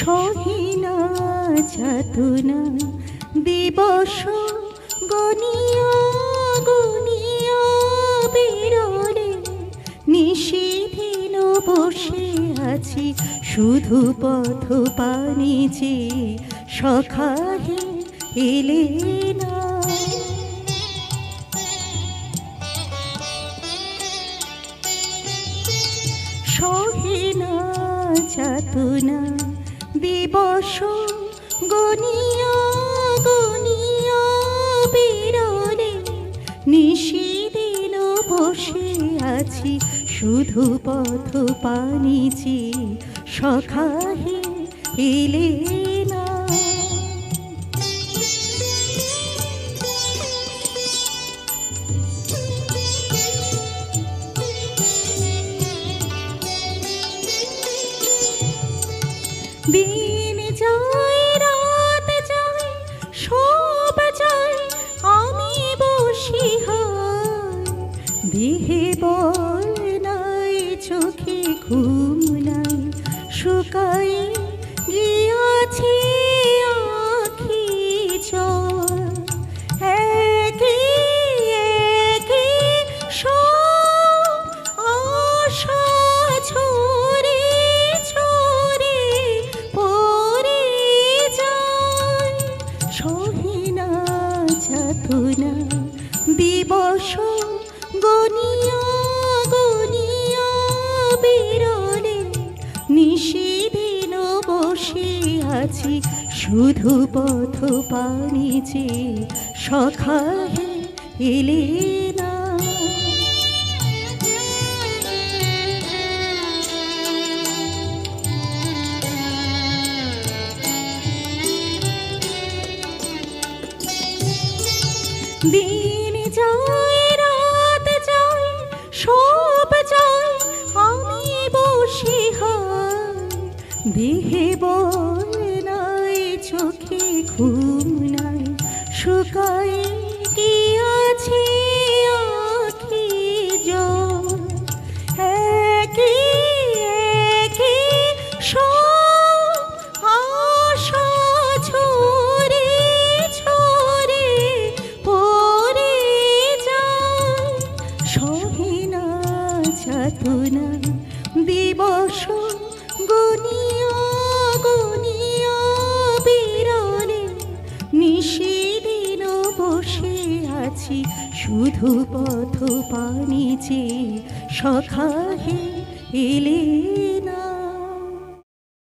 সহিনা যাতনা দিবস গনিয়া গনিয়া বিরলে নিশিদিন বসে আছি শুধু পথ পানি যে সখাহে এলে না। সহিনা যাতনা দিবস গনিয়া গনিয়া বিরলে নিশিদিন বসে আছি শুধু পথ পানি যে সখাহে এলে না। দিন যায় রাত যায় সব যায় আমি বসি হায় দেহে বল নাই চোখে ঘুম নাই শুকাই গিয়াছে আখি জল একে একে সব আশা ঝরে ঝরে পড়ে যায়। সহিনা যাতনা দিবস গনিয়া গনিয়া বিরলে নিশিদিন বসে আছি শুধু পথ পানি যে সখাহে এলে না। দিন যায় রাত যায় সব যায় আমি বসি হায় দেহে বল নাই চোখে ঘুম নাই শুকাই গিয়াছে আখি জল একে একে সব আশা ঝরে ঝরে পড়ে যায়। সহিনা যাতনা দিবস গনিয়া গনিয়া বিরলে নিশিদিন বসে আছি শুধু পথ পানি যে সখাহে এলে